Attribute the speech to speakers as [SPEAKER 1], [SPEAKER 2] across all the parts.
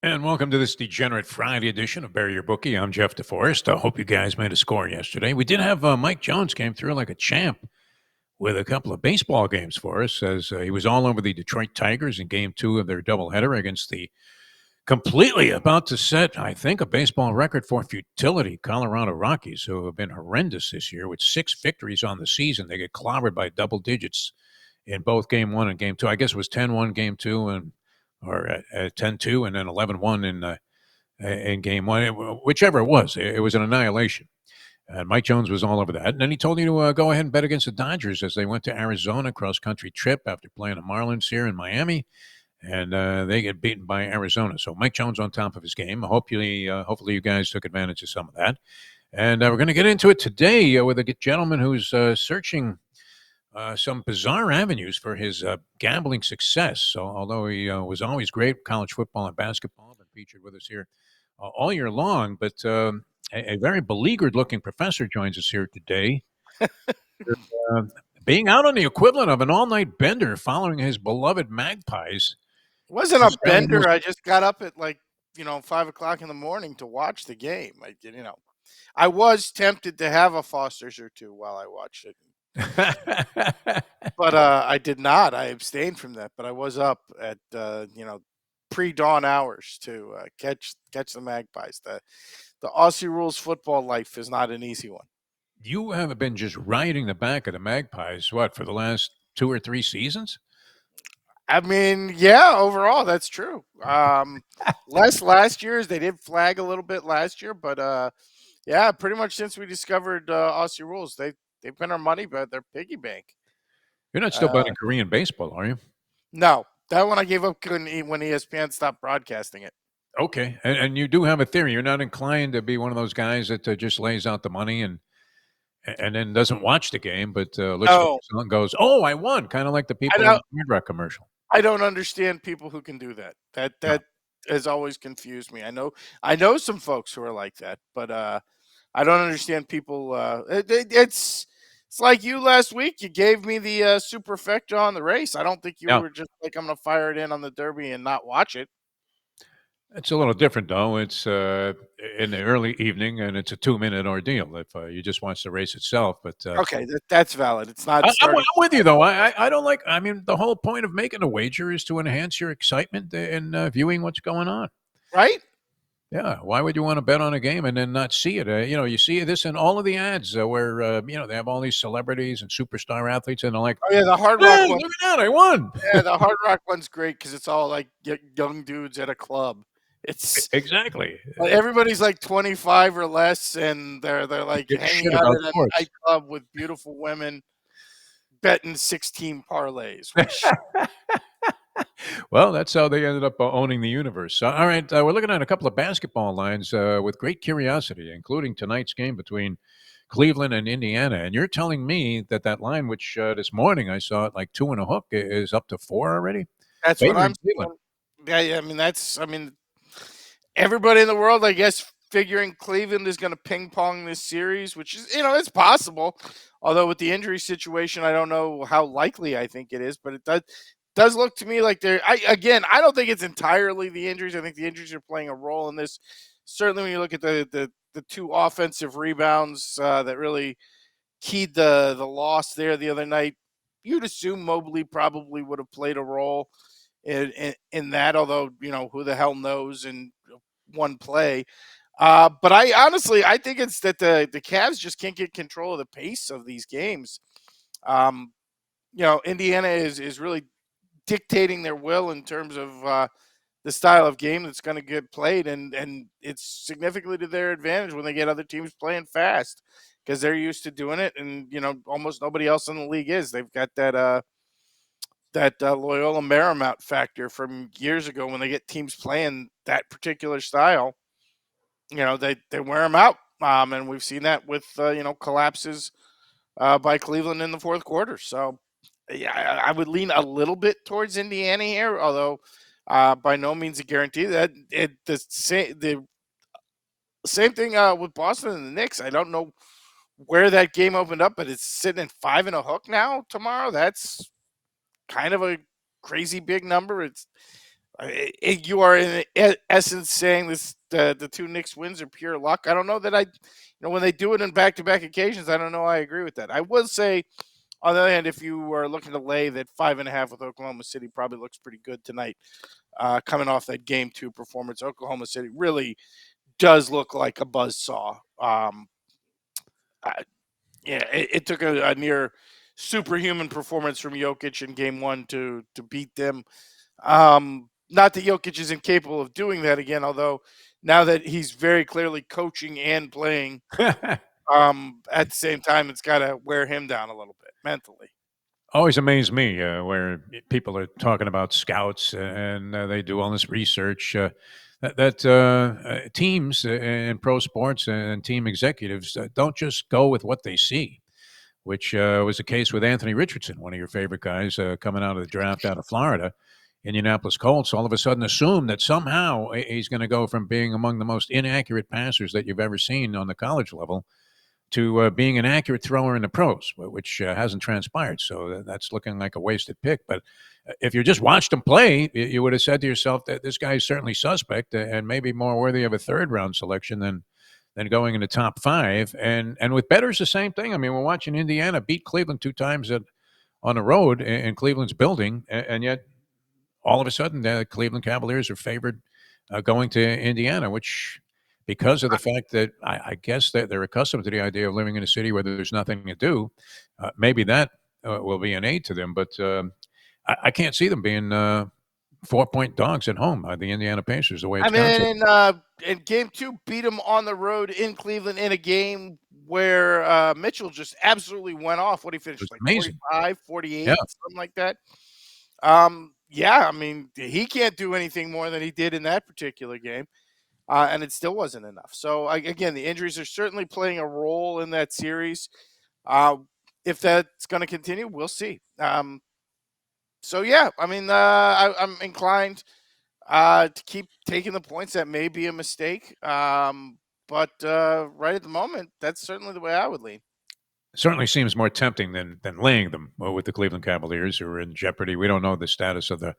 [SPEAKER 1] And welcome to this degenerate Friday edition of Bury Your Bookie. I'm Jeff DeForest. I hope you guys made a score yesterday. We did have Mike Jones came through like a champ with a couple of baseball games for us, as he was all over the Detroit Tigers in Game 2 of their doubleheader against the completely about to set, I think, a baseball record for futility Colorado Rockies, who have been horrendous this year with 6 victories on the season. They get clobbered by double digits in both Game 1 and Game 2. I guess it was 10-1 Game 2 and or 10-2 and then 11-1 in Game 1. Whichever it was an annihilation. And Mike Jones was all over that. And then he told me to go ahead and bet against the Dodgers as they went to Arizona cross-country trip after playing the Marlins here in Miami. And they get beaten by Arizona. So Mike Jones on top of his game. Hopefully you guys took advantage of some of that. And we're going to get into it today with a gentleman who's searching some bizarre avenues for his gambling success. So, although he was always great with college football and basketball, been featured with us here all year long, but a very beleaguered-looking professor joins us here today. uh, Being out on the equivalent of an all-night bender following his beloved Magpies.
[SPEAKER 2] It wasn't a bender. I just got up at 5 o'clock in the morning to watch the game. I was tempted to have a Foster's or two while I watched it. But I did not. I abstained from that. But I was up at pre-dawn hours to catch the Magpies. The Aussie rules football life is not an easy one.
[SPEAKER 1] You haven't been just riding the back of the Magpies, what, for the last 2 or 3 seasons?
[SPEAKER 2] I mean, yeah, overall that's true. Less last year, they did flag a little bit last year, but yeah, pretty much since we discovered Aussie rules, they've been our money, but their piggy bank.
[SPEAKER 1] You're not still betting Korean baseball, are you?
[SPEAKER 2] No, that one I gave up when ESPN stopped broadcasting it.
[SPEAKER 1] Okay, and you do have a theory. You're not inclined to be one of those guys that just lays out the money and then doesn't watch the game, but looks at the result and goes, "Oh, I won!" Kind of like the people in the Hard Rock commercial.
[SPEAKER 2] I don't understand people who can do that. That has always confused me. I know some folks who are like that, but I don't understand people. It's like you last week. You gave me the superfecta on the race. I don't think you were just like, I'm going to fire it in on the Derby and not watch it.
[SPEAKER 1] It's a little different, though. It's in the early evening, and it's a 2-minute ordeal if you just watch the race itself. But
[SPEAKER 2] okay, that's valid. It's not.
[SPEAKER 1] I'm with you, though. I don't like. I mean, the whole point of making a wager is to enhance your excitement in viewing what's going on.
[SPEAKER 2] Right?
[SPEAKER 1] Yeah. Why would you want to bet on a game and then not see it? You see this in all of the ads where they have all these celebrities and superstar athletes, and they're like,
[SPEAKER 2] "Oh yeah, the Hard Rock one.
[SPEAKER 1] Look at that! I won."
[SPEAKER 2] Yeah, the Hard Rock one's great because it's all like young dudes at a club. It's
[SPEAKER 1] exactly
[SPEAKER 2] everybody's like 25 or less, and they're like hanging out at a nightclub with beautiful women, betting 16 parlays.
[SPEAKER 1] Well, that's how they ended up owning the universe. All right, we're looking at a couple of basketball lines with great curiosity, including tonight's game between Cleveland and Indiana. And you're telling me that line, which this morning I saw it like 2 and a hook, is up to 4 already.
[SPEAKER 2] That's what I'm saying. Yeah. I mean, everybody in the world, I guess, figuring Cleveland is going to ping pong this series, which is, it's possible. Although with the injury situation, I don't know how likely I think it is, but it does look to me like I don't think it's entirely the injuries. I think the injuries are playing a role in this. Certainly when you look at the 2 offensive rebounds that really keyed the loss there the other night, you'd assume Mobley probably would have played a role in that, although, who the hell knows in one play. But I think it's that the Cavs just can't get control of the pace of these games. Indiana is really dictating their will in terms of the style of game that's going to get played, and it's significantly to their advantage when they get other teams playing fast because they're used to doing it, and almost nobody else in the league is. They've got that Loyola Marymount factor from years ago when they get teams playing that particular style. They wear them out, and we've seen that with collapses by Cleveland in the fourth quarter. So yeah, I would lean a little bit towards Indiana here, although by no means a guarantee. The same thing with Boston and the Knicks. I don't know where that game opened up, but it's sitting at 5 and a hook now tomorrow. That's kind of a crazy big number. You are in essence saying this: the two Knicks wins are pure luck. I don't know that when they do it in back-to-back occasions, I don't know. I agree with that. I will say, on the other hand, if you are looking to lay that 5.5 with Oklahoma City, probably looks pretty good tonight. Coming off that game 2 performance, Oklahoma City really does look like a buzzsaw. I, yeah, it took a near superhuman performance from Jokic in game 1 to beat them. Not that Jokic is incapable of doing that again, although now that he's very clearly coaching and playing, at the same time, it's got to wear him down a little bit mentally.
[SPEAKER 1] Always amazed me where people are talking about scouts and they do all this research. That teams in pro sports and team executives don't just go with what they see, which was the case with Anthony Richardson, one of your favorite guys coming out of the draft out of Florida. Indianapolis Colts all of a sudden assume that somehow he's going to go from being among the most inaccurate passers that you've ever seen on the college level to being an accurate thrower in the pros, which hasn't transpired. So that's looking like a wasted pick. But if you just watched him play, you would have said to yourself that this guy is certainly suspect and maybe more worthy of a third round selection than going in the top 5. And with Better's the same thing. I mean, we're watching Indiana beat Cleveland 2 times on the road in Cleveland's building, and yet all of a sudden the Cleveland Cavaliers are favored going to Indiana, which because of the fact that I guess that they're accustomed to the idea of living in a city where there's nothing to do, maybe that will be an aid to them. But I can't see them being 4-point dogs at home by the Indiana Pacers the way
[SPEAKER 2] I
[SPEAKER 1] it's gone so
[SPEAKER 2] mean, in game 2, beat them on the road in Cleveland in a game where Mitchell just absolutely went off. What he
[SPEAKER 1] it was
[SPEAKER 2] finished like
[SPEAKER 1] amazing.
[SPEAKER 2] 45,
[SPEAKER 1] Yeah,
[SPEAKER 2] 48, something like that. Yeah, I mean, he can't do anything more than he did in that particular game, and it still wasn't enough. So again, the injuries are certainly playing a role in that series. Uh, if that's going to continue, we'll see. So yeah, I mean, I'm inclined to keep taking the points. That may be a mistake, but right at the moment, that's certainly the way I would lean.
[SPEAKER 1] certainly seems more tempting than laying them with the Cleveland Cavaliers, who are in jeopardy. We don't know the status of the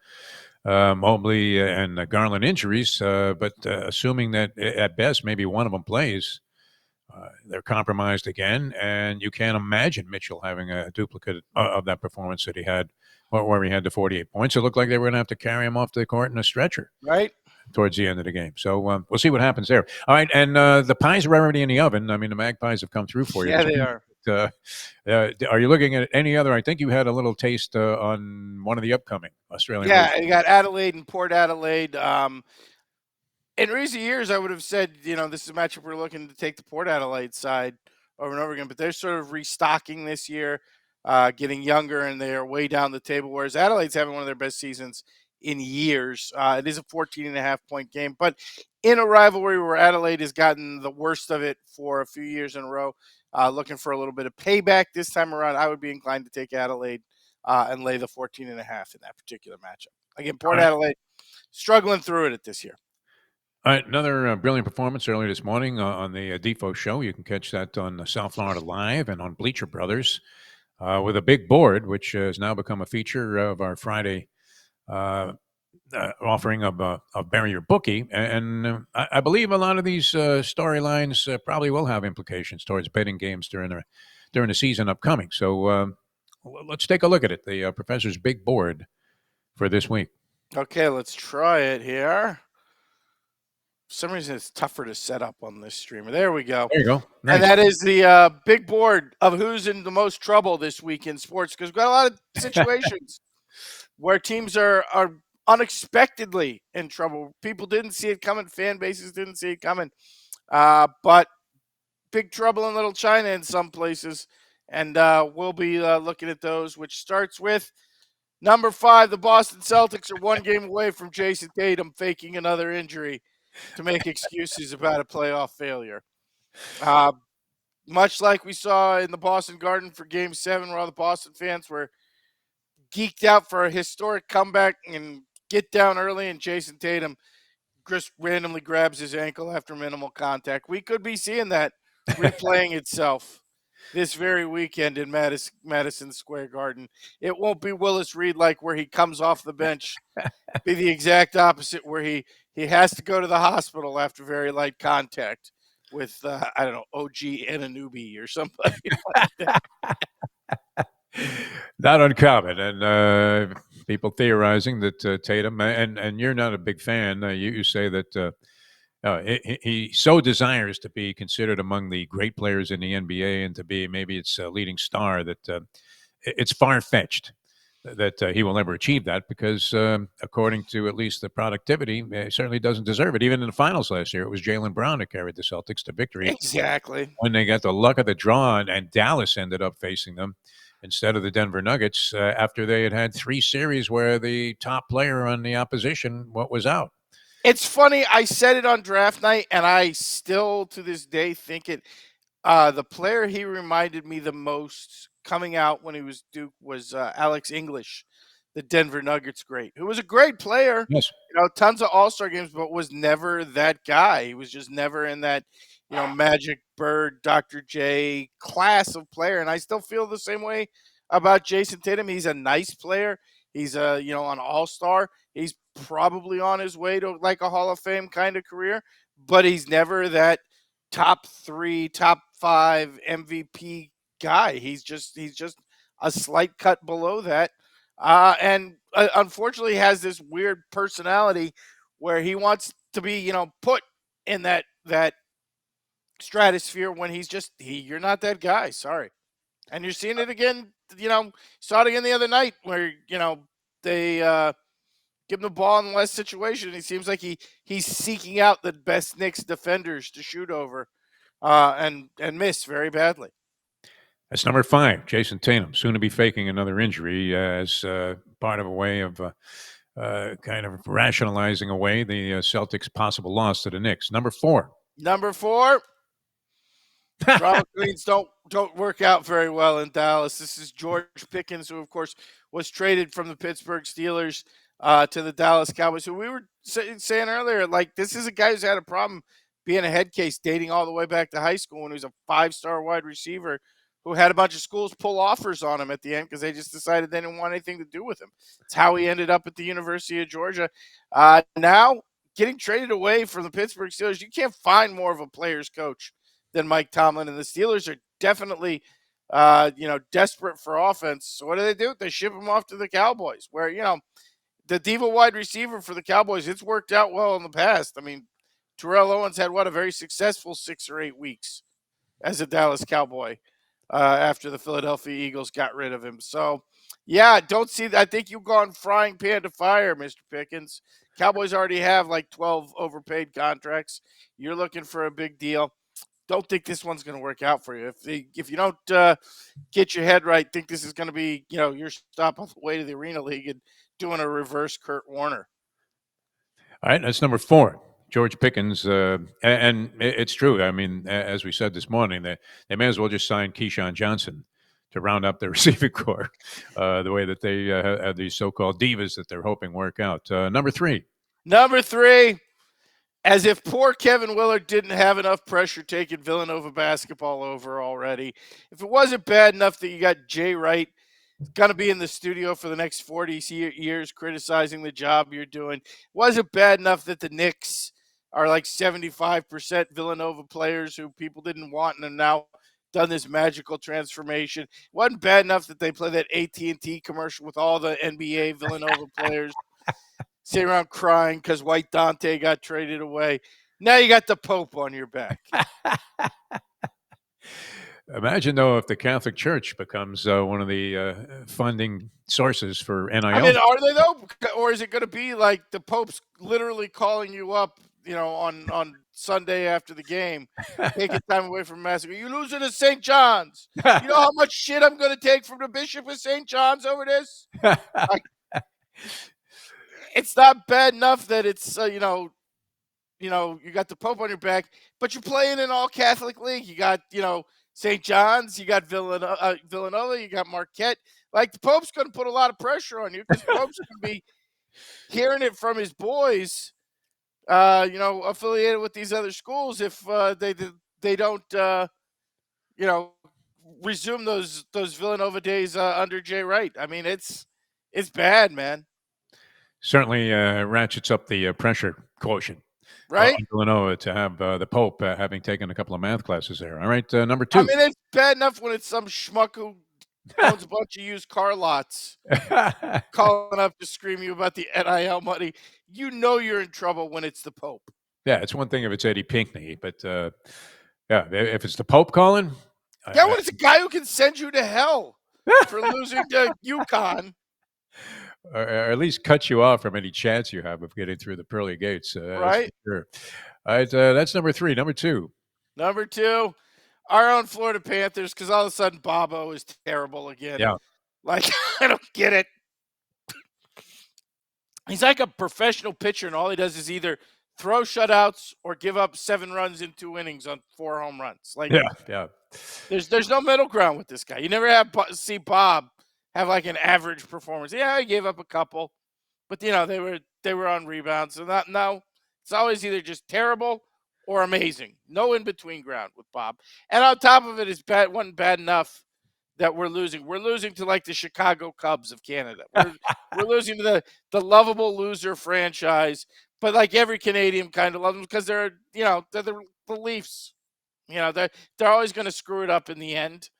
[SPEAKER 1] Mobley and Garland injuries, but assuming that at best maybe one of them plays, they're compromised again, and you can't imagine Mitchell having a duplicate of that performance that he had, where he had the 48 points. It looked like they were going to have to carry him off the court in a stretcher
[SPEAKER 2] Right?
[SPEAKER 1] towards the end of the game. So we'll see what happens there. All right, and the pies are already in the oven. I mean, the Magpies have come through for you
[SPEAKER 2] Yeah,
[SPEAKER 1] this
[SPEAKER 2] they
[SPEAKER 1] morning.
[SPEAKER 2] are.
[SPEAKER 1] Are you looking at any other? I think you had a little taste on one of the upcoming Australian
[SPEAKER 2] Yeah,
[SPEAKER 1] races.
[SPEAKER 2] you got Adelaide and Port Adelaide. In recent years, I would have said, this is a matchup we're looking to take the Port Adelaide side over and over again, but they're sort of restocking this year, getting younger, and they are way down the table. Whereas Adelaide's having one of their best seasons in years. It is a 14.5 point game, but in a rivalry where Adelaide has gotten the worst of it for a few years in a row, looking for a little bit of payback this time around, I would be inclined to take Adelaide and lay the 14.5 in that particular matchup. Again,
[SPEAKER 1] All
[SPEAKER 2] Port
[SPEAKER 1] right.
[SPEAKER 2] Adelaide struggling through it this year.
[SPEAKER 1] All right, another brilliant performance earlier this morning on the Defo show. You can catch that on South Florida Live and on Bleacher Brothers with a big board, which has now become a feature of our Friday offering of Bury Your Bookie. And I believe a lot of these storylines probably will have implications towards betting games during the season upcoming. So let's take a look at it. The professor's big board for this week.
[SPEAKER 2] Okay, let's try it here. For some reason, it's tougher to set up on this streamer. There we go.
[SPEAKER 1] There you go.
[SPEAKER 2] And
[SPEAKER 1] Nice.
[SPEAKER 2] that is the big board of who's in the most trouble this week in sports, because we've got a lot of situations where teams are unexpectedly in trouble. People didn't see it coming. Fan bases didn't see it coming. But big trouble in Little China in some places. And we'll be looking at those, which starts with number 5. The Boston Celtics are one game away from Jason Tatum faking another injury to make excuses about a playoff failure. Uh, much like we saw in the Boston Garden for Game 7, where all the Boston fans were geeked out for a historic comeback and get down early, and Jason Tatum just randomly grabs his ankle after minimal contact. We could be seeing that replaying itself this very weekend in Madison Square Garden. It won't be Willis Reed like where he comes off the bench. Be the exact opposite where he has to go to the hospital after very light contact with I don't know, OG Anunoby or somebody like that.
[SPEAKER 1] Not uncommon, and people theorizing that Tatum, and you're not a big fan. You say that he so desires to be considered among the great players in the NBA and to be maybe its leading star that it's far fetched that he will never achieve that because, according to at least the productivity, he certainly doesn't deserve it. Even in the finals last year, it was Jalen Brown that carried the Celtics to victory
[SPEAKER 2] Exactly.
[SPEAKER 1] when they got the luck of the draw, and Dallas ended up facing them instead of the Denver Nuggets after they had 3 series where the top player on the opposition was out.
[SPEAKER 2] It's funny. I said it on draft night, and I still to this day think it. The player he reminded me the most coming out when he was Duke was Alex English, the Denver Nuggets great, who was a great player.
[SPEAKER 1] Yes.
[SPEAKER 2] Tons of All-Star games, but was never that guy. He was just never in that, Magic Bird, Dr. J class of player. And I still feel the same way about Jason Tatum. He's a nice player. He's an All-Star. He's probably on his way to like a Hall of Fame kind of career, but he's never that top 3, top 5 MVP guy. He's just a slight cut below that, and unfortunately has this weird personality where he wants to be put in that stratosphere when you're not that guy. Sorry, and you're seeing it again. Saw it again the other night where they give him the ball in the last situation. He seems like he's seeking out the best Knicks defenders to shoot over, and miss very badly.
[SPEAKER 1] That's number 5, Jason Tatum, soon to be faking another injury as part of a way of kind of rationalizing away the Celtics' possible loss to the Knicks. Number 4.
[SPEAKER 2] Number 4, drama queens don't work out very well in Dallas. This is George Pickens, who of course was traded from the Pittsburgh Steelers to the Dallas Cowboys. Who we were saying earlier, like this is a guy who's had a problem being a head case dating all the way back to high school when he was a 5-star wide receiver who had a bunch of schools pull offers on him at the end because they just decided they didn't want anything to do with him. It's how he ended up at the University of Georgia. Now getting traded away from the Pittsburgh Steelers, you can't find more of a player's coach than Mike Tomlin, and the Steelers are definitely, desperate for offense. So what do? They ship him off to the Cowboys, where the diva wide receiver for the Cowboys. It's worked out well in the past. I mean, Terrell Owens had a very successful 6 or 8 weeks as a Dallas Cowboy after the Philadelphia Eagles got rid of him. So, yeah, don't see that. I think you've gone frying pan to fire, Mr. Pickens. Cowboys already have like 12 overpaid contracts. You're looking for a big deal. Don't think this one's going to work out for you. If you don't get your head right, think this is going to be your stop on the way to the Arena League and doing a reverse Kurt Warner.
[SPEAKER 1] All right, that's number 4, George Pickens, and it's true. I mean, as we said this morning, they may as well just sign Keyshawn Johnson to round up their receiving core, the way that they have these so-called divas that they're hoping work out. Number 3.
[SPEAKER 2] Number 3. As if poor Kevin Willard didn't have enough pressure taking Villanova basketball over already. If it wasn't bad enough that you got Jay Wright going to be in the studio for the next 40 years criticizing the job you're doing, it wasn't bad enough that the Knicks are like 75% Villanova players who people didn't want and have now done this magical transformation. It wasn't bad enough that they play that AT&T commercial with all the NBA Villanova players sitting around crying because White Dante got traded away. Now you got the Pope on your back.
[SPEAKER 1] Imagine, though, if the Catholic Church becomes one of the funding sources for NIL.
[SPEAKER 2] I mean, are they though? Or is it going to be like the Pope's literally calling you up, on Sunday after the game, taking time away from Mass? You losing to St. John's. You know how much shit I'm going to take from the Bishop of St. John's over this? It's not bad enough that it's you got the Pope on your back, but you're playing in all Catholic league. You got St. John's, you got Villanova, you got Marquette. Like the Pope's going to put a lot of pressure on you because the Pope's going to be hearing it from his boys, affiliated with these other schools if they don't resume those Villanova days under Jay Wright. I mean, it's bad, man.
[SPEAKER 1] Certainly ratchets up the pressure quotient
[SPEAKER 2] Right?
[SPEAKER 1] on Villanova to have the Pope having taken a couple of math classes there. All right, number
[SPEAKER 2] I
[SPEAKER 1] two.
[SPEAKER 2] mean, it's bad enough when it's some schmuck who owns a bunch of used car lots calling up to scream you about the NIL money. You know you're in trouble when it's the Pope.
[SPEAKER 1] Yeah, it's one thing if it's Eddie Pinckney, but yeah, if it's the Pope calling,
[SPEAKER 2] Yeah,
[SPEAKER 1] I,
[SPEAKER 2] when it's a guy who can send you to hell for losing to UConn.
[SPEAKER 1] or at least cut you off from any chance you have of getting through the pearly gates. That's for
[SPEAKER 2] Right?
[SPEAKER 1] sure. All right, that's number three. Number two.
[SPEAKER 2] Number two, our own Florida Panthers, because all of a sudden Bobo is terrible again.
[SPEAKER 1] Yeah,
[SPEAKER 2] Like, I don't get it. He's like a professional pitcher, and all he does is either throw shutouts or give up 7 runs in 2 innings on 4 home runs. Like,
[SPEAKER 1] yeah.
[SPEAKER 2] there's no middle ground with this guy. You never see Bob have like an average performance. Yeah, he gave up a couple, but they were on rebounds. So no, it's always either just terrible or amazing. No in between ground with Bob. And on top of it, it's wasn't bad enough that we're losing. We're losing to like the Chicago Cubs of Canada. We're losing to the lovable loser franchise. But like every Canadian kind of loves them because they're the Leafs. They're always going to screw it up in the end.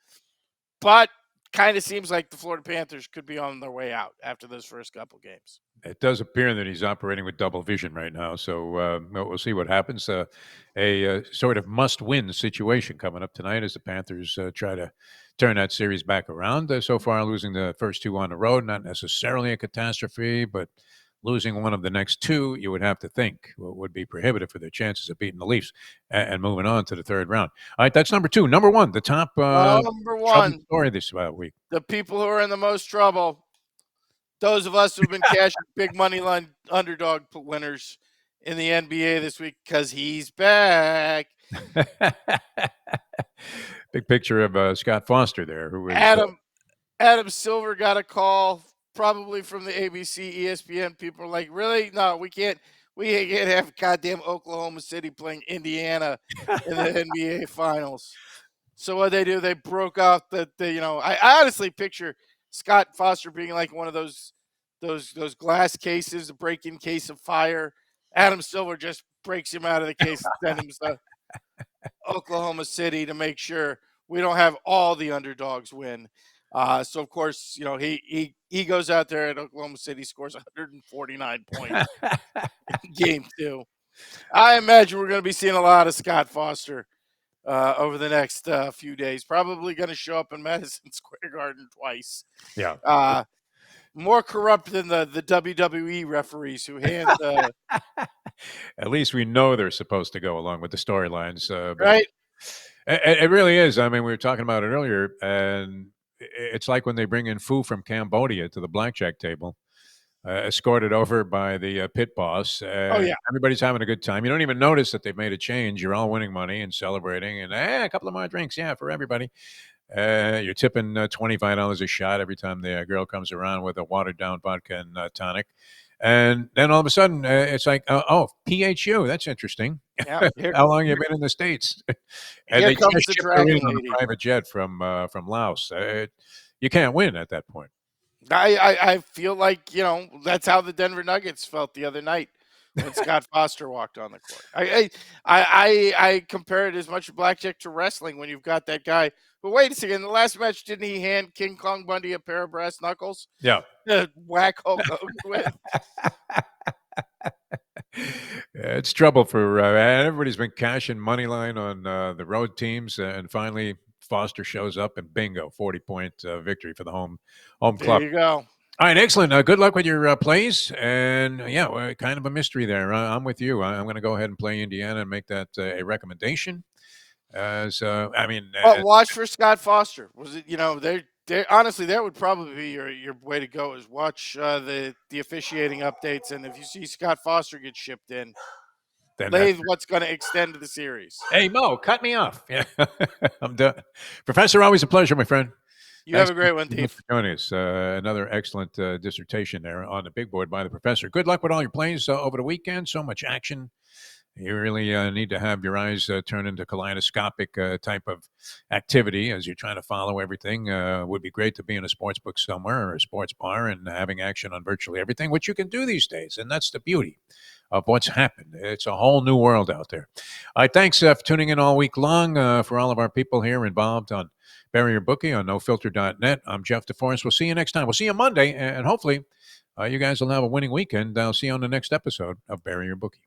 [SPEAKER 2] But kind of seems like the Florida Panthers could be on their way out after those first couple games.
[SPEAKER 1] It does appear that he's operating with double vision right now, so we'll see what happens. A sort of must-win situation coming up tonight as the Panthers try to turn that series back around. So far, losing the first 2 on the road, not necessarily a catastrophe, but losing one of the next 2, you would have to think would be prohibitive for their chances of beating the Leafs and moving on to the third round. All right, that's number 2. Number 1, the top
[SPEAKER 2] Number
[SPEAKER 1] trouble
[SPEAKER 2] one,
[SPEAKER 1] story this week.
[SPEAKER 2] the people who are in the most trouble, those of us who've been cashing big money line underdog winners in the NBA this week because he's back.
[SPEAKER 1] Big picture of Scott Foster there, who was
[SPEAKER 2] Adam Silver got a call probably from the ABC, ESPN people. Like, really? No, we can't have goddamn Oklahoma City playing Indiana in the NBA Finals. So what they do? They broke off I honestly picture Scott Foster being like one of those glass cases, a break-in case of fire. Adam Silver just breaks him out of the case and sends him to Oklahoma City to make sure we don't have all the underdogs win. So of course, he goes out there at Oklahoma City, scores 149 points in game 2. I imagine we're going to be seeing a lot of Scott Foster over the next few days. Probably going to show up in Madison Square Garden twice.
[SPEAKER 1] Yeah.
[SPEAKER 2] More corrupt than the WWE referees who hand.
[SPEAKER 1] At least we know they're supposed to go along with the storylines.
[SPEAKER 2] Right?
[SPEAKER 1] It really is. I mean, we were talking about it earlier, and it's like when they bring in Fu from Cambodia to the blackjack table, escorted over by the pit boss.
[SPEAKER 2] Oh, yeah.
[SPEAKER 1] Everybody's having a good time. You don't even notice that they've made a change. You're all winning money and celebrating, and a couple of more drinks, yeah, for everybody. You're tipping $25 a shot every time the girl comes around with a watered down vodka and tonic. And then all of a sudden, it's like, oh, PHU. That's interesting.
[SPEAKER 2] Yeah.
[SPEAKER 1] How long you been in the States? And
[SPEAKER 2] Here
[SPEAKER 1] they
[SPEAKER 2] comes
[SPEAKER 1] just
[SPEAKER 2] the
[SPEAKER 1] ship her in
[SPEAKER 2] dragon
[SPEAKER 1] on
[SPEAKER 2] lady.
[SPEAKER 1] a private jet from Laos. You can't win at that point.
[SPEAKER 2] I feel like that's how the Denver Nuggets felt the other night when Scott Foster walked on the court. I compare it as much blackjack to wrestling when you've got that guy. But wait a second, in the last match, didn't he hand King Kong Bundy a pair of brass knuckles?
[SPEAKER 1] Yeah.
[SPEAKER 2] To whack Hulk Hogan with.
[SPEAKER 1] It's trouble for everybody's been cashing money line on the road teams, and finally Foster shows up and bingo, 40-point victory for the home club.
[SPEAKER 2] There you go.
[SPEAKER 1] All right, excellent. Good luck with your plays, and yeah, kind of a mystery there. I'm with you. I'm going to go ahead and play Indiana and make that a recommendation.
[SPEAKER 2] But watch for Scott Foster. Was it they honestly, that would probably be your way to go is watch the officiating updates, and if you see Scott Foster get shipped in, then what's going to extend the series.
[SPEAKER 1] Hey Mo, cut me off. Yeah, I'm done. Professor, always a pleasure, my friend.
[SPEAKER 2] You have a great one, Dave.
[SPEAKER 1] For joining us. Another excellent dissertation there on the big board by the professor. Good luck with all your plays over the weekend. So much action. You really need to have your eyes turn into kaleidoscopic type of activity as you're trying to follow everything. Would be great to be in a sports book somewhere or a sports bar and having action on virtually everything, which you can do these days. And that's the beauty of what's happened. It's a whole new world out there. All right, thanks for tuning in all week long for all of our people here involved on Bury Your Bookie on nofilter.net. I'm Jeff DeForest. We'll see you next time. We'll see you Monday, and hopefully you guys will have a winning weekend. I'll see you on the next episode of Bury Your Bookie.